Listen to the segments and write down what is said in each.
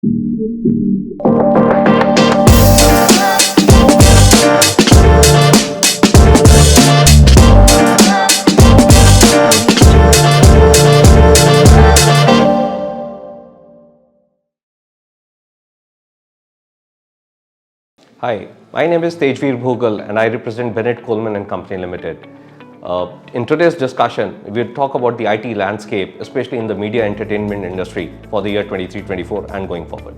Hi, my name is Tejveer and I represent Bennett Coleman and Company Limited. In today's discussion, we'll talk about the IT landscape, especially in the media entertainment industry for the year 23-24 and going forward.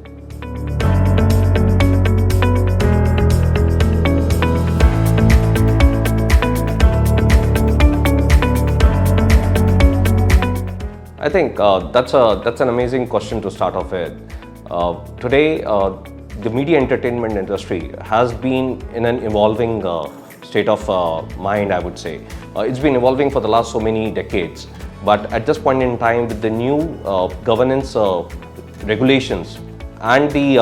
I think that's an amazing question to start off with. Today, the media entertainment industry has been in an evolving state of mind, I would say. It's been evolving for the last so many decades, but at this point in time, with the new governance regulations and the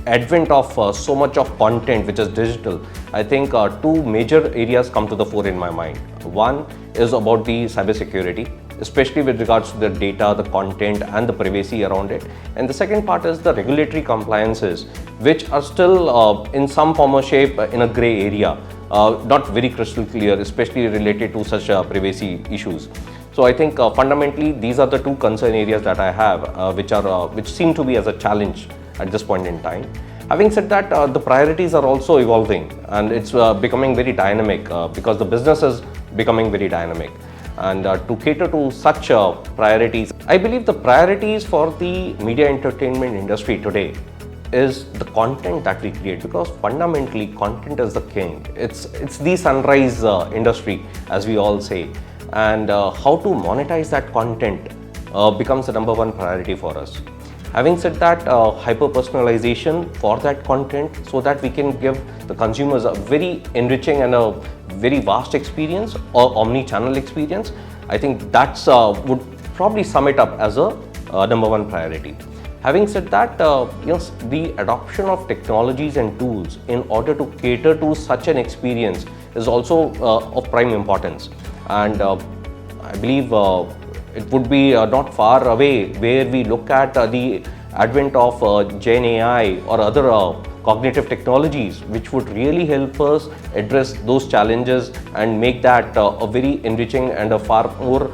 advent of so much of content which is digital, I think two major areas come to the fore in my mind. One is about the cybersecurity, especially with regards to the data, the content and the privacy around it. And the second part is the regulatory compliances, which are still in some form or shape in a grey area, not very crystal clear, especially related to such privacy issues. So I think fundamentally these are the two concern areas that I have, which seem to be as a challenge at this point in time. Having said that, the priorities are also evolving and it's becoming very dynamic because the business is becoming very dynamic. And to cater to such priorities, I believe the priorities for the media entertainment industry today is the content that we create, because fundamentally content is the king. It's the sunrise industry, as we all say, and how to monetize that content becomes the number one priority for us. Having said that, hyper-personalization for that content so that we can give the consumers a very enriching and a very vast experience or omni-channel experience, I think that's would probably sum it up as a number one priority. Having said that, the adoption of technologies and tools in order to cater to such an experience is also of prime importance. And I believe it would be not far away where we look at the advent of Gen AI or other cognitive technologies, which would really help us address those challenges and make that a very enriching and a far more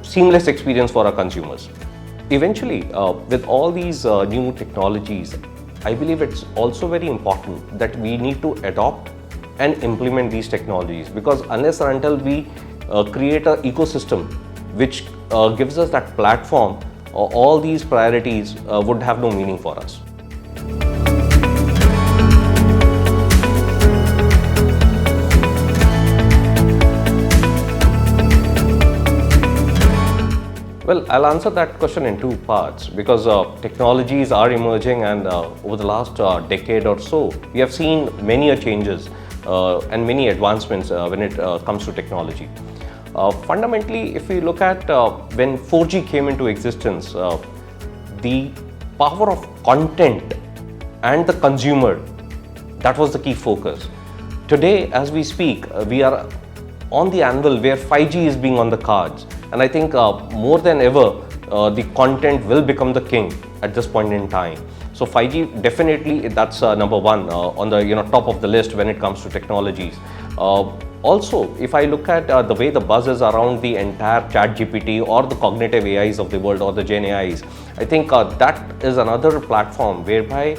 seamless experience for our consumers. Eventually, with all these new technologies, I believe it's also very important that we need to adopt and implement these technologies, because unless or until we create an ecosystem which gives us that platform, all these priorities would have no meaning for us. Well, I'll answer that question in two parts, because technologies are emerging, and over the last decade or so, we have seen many changes and many advancements when it comes to technology. Fundamentally, if we look at when 4G came into existence, the power of content and the consumer, that was the key focus. Today, as we speak, we are on the anvil where 5G is being on the cards, and I think more than ever, the content will become the king at this point in time. So 5G definitely, that's number one on the top of the list when it comes to technologies. Also, if I look at the way the buzz is around the entire ChatGPT or the cognitive AIs of the world or the Gen AIs, I think that is another platform whereby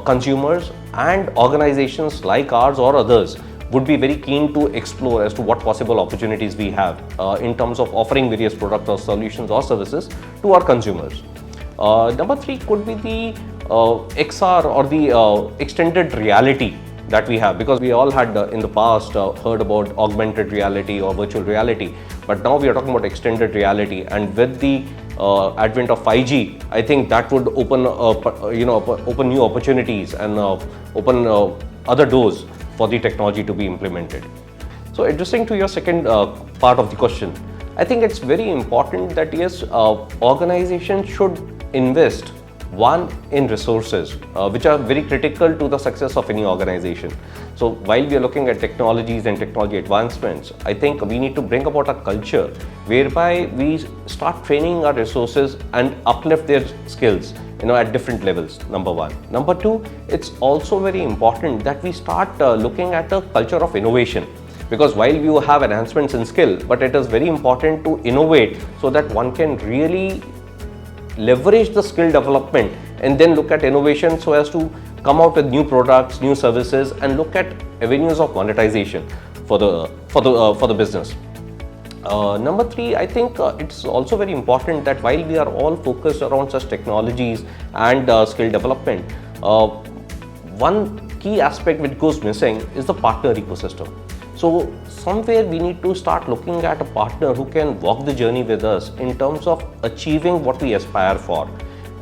consumers and organizations like ours or others would be very keen to explore as to what possible opportunities we have in terms of offering various products or solutions or services to our consumers. Number three could be the XR or the extended reality that we have, because we all had in the past heard about augmented reality or virtual reality, but now we are talking about extended reality, and with the advent of 5G, I think that would open open new opportunities and open other doors for the technology to be implemented. So addressing to your second part of the question, I think it's very important that yes, organizations should invest One, in resources, which are very critical to the success of any organization. So while we are looking at technologies and technology advancements, I think we need to bring about a culture whereby we start training our resources and uplift their skills, at different levels, number one. Number two, it's also very important that we start looking at a culture of innovation. Because while you have enhancements in skill, but it is very important to innovate so that one can really leverage the skill development and then look at innovation so as to come out with new products, new services, and look at avenues of monetization for the business. Number three, I think it's also very important that while we are all focused around such technologies and skill development, one key aspect which goes missing is the partner ecosystem. So somewhere we need to start looking at a partner who can walk the journey with us in terms of achieving what we aspire for.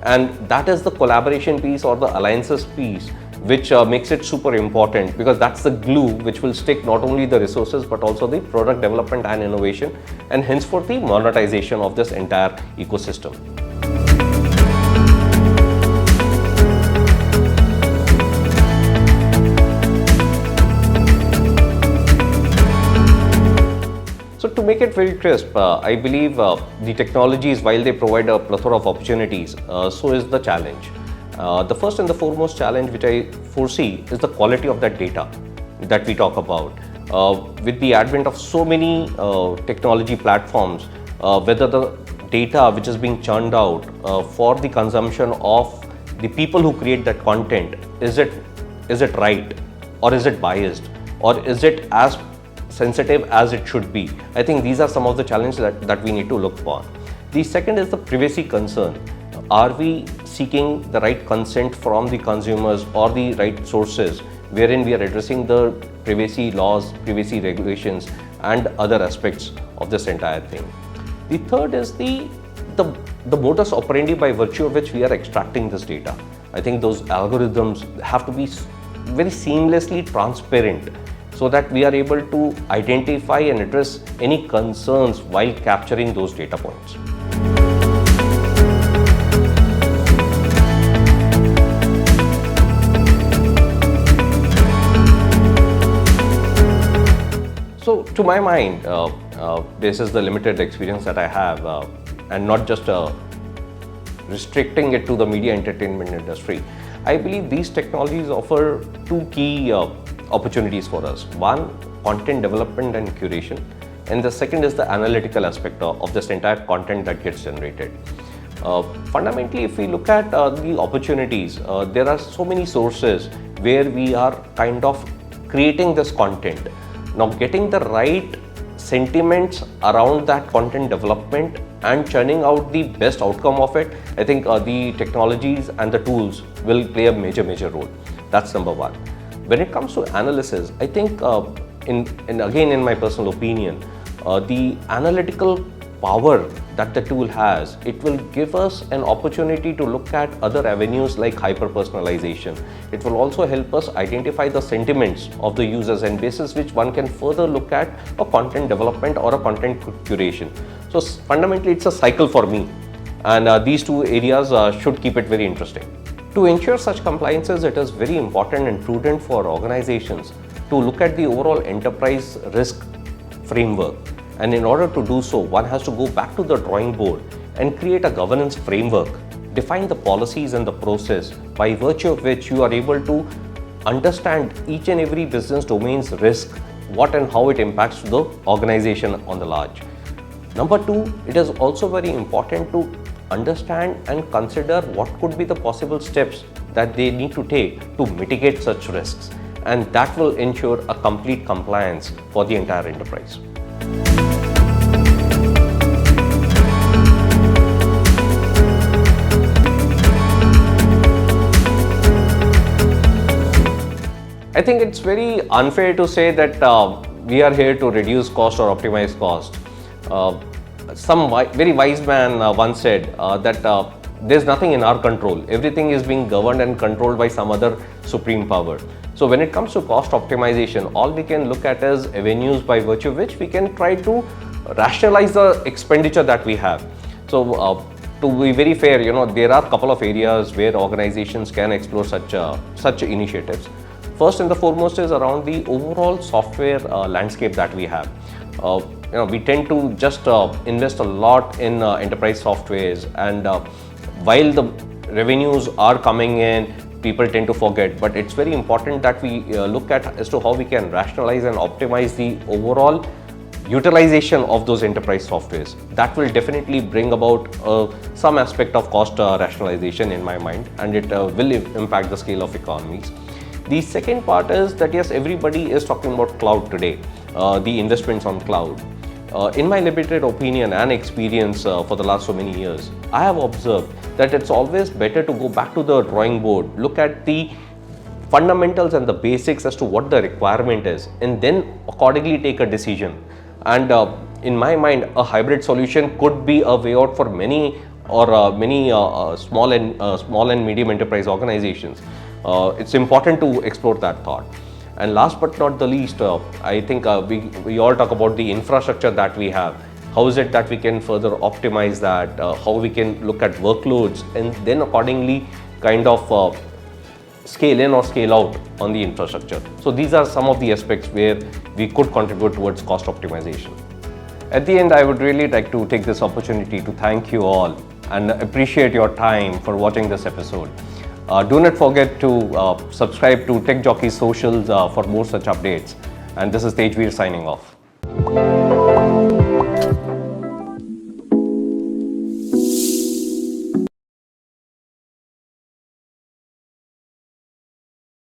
And that is the collaboration piece or the alliances piece, which makes it super important, because that's the glue which will stick not only the resources but also the product development and innovation, and henceforth the monetization of this entire ecosystem. So to make it very crisp, I believe the technologies, while they provide a plethora of opportunities, so is the challenge. The first and the foremost challenge which I foresee is the quality of that data that we talk about. With the advent of so many technology platforms, whether the data which is being churned out for the consumption of the people who create that content, is it right, or is it biased, or is it as sensitive as it should be? I think these are some of the challenges that we need to look for. The second is the privacy concern. Are we seeking the right consent from the consumers or the right sources, wherein we are addressing the privacy laws, privacy regulations, and other aspects of this entire thing? The third is the modus operandi by virtue of which we are extracting this data. I think those algorithms have to be very seamlessly transparent, so that we are able to identify and address any concerns while capturing those data points. So to my mind, this is the limited experience that I have, and not just restricting it to the media entertainment industry. I believe these technologies offer two key opportunities for us. One, content development and curation, and the second is the analytical aspect of this entire content that gets generated. Fundamentally, if we look at the opportunities, there are so many sources where we are kind of creating this content. Now, getting the right sentiments around that content development and churning out the best outcome of it, I think the technologies and the tools will play a major role. That's number one. When it comes to analysis, I think, in my personal opinion, the analytical power that the tool has, it will give us an opportunity to look at other avenues like hyper-personalization. It will also help us identify the sentiments of the users, and basis which one can further look at a content development or a content curation. So fundamentally, it's a cycle for me, and these two areas should keep it very interesting. To ensure such compliances, it is very important and prudent for organizations to look at the overall enterprise risk framework. And in order to do so, one has to go back to the drawing board and create a governance framework, define the policies and the process by virtue of which you are able to understand each and every business domain's risk, what and how it impacts the organization on the large. Number two, it is also very important to understand and consider what could be the possible steps that they need to take to mitigate such risks, and that will ensure a complete compliance for the entire enterprise. I think it's very unfair to say that we are here to reduce cost or optimize cost. Some very wise man once said that there's nothing in our control. Everything is being governed and controlled by some other supreme power. So when it comes to cost optimization, all we can look at is avenues by virtue of which we can try to rationalize the expenditure that we have. So to be very fair, there are a couple of areas where organizations can explore such initiatives. First and the foremost is around the overall software landscape that we have. We tend to just invest a lot in enterprise softwares, and while the revenues are coming in, people tend to forget. But it's very important that we look at as to how we can rationalize and optimize the overall utilization of those enterprise softwares. That will definitely bring about some aspect of cost rationalization in my mind, and it will impact the scale of economies. The second part is that yes, everybody is talking about cloud today, the investments on cloud. In my limited opinion and experience for the last so many years, I have observed that it's always better to go back to the drawing board, look at the fundamentals and the basics as to what the requirement is, and then accordingly take a decision. And in my mind, a hybrid solution could be a way out for many small and medium enterprise organizations. It's important to explore that thought. And last but not the least, I think we all talk about the infrastructure that we have. How is it that we can further optimize that? How we can look at workloads and then accordingly kind of scale in or scale out on the infrastructure. So these are some of the aspects where we could contribute towards cost optimization. At the end, I would really like to take this opportunity to thank you all and appreciate your time for watching this episode. Do not forget to subscribe to Techjockey socials for more such updates. And this is Tejveer signing off.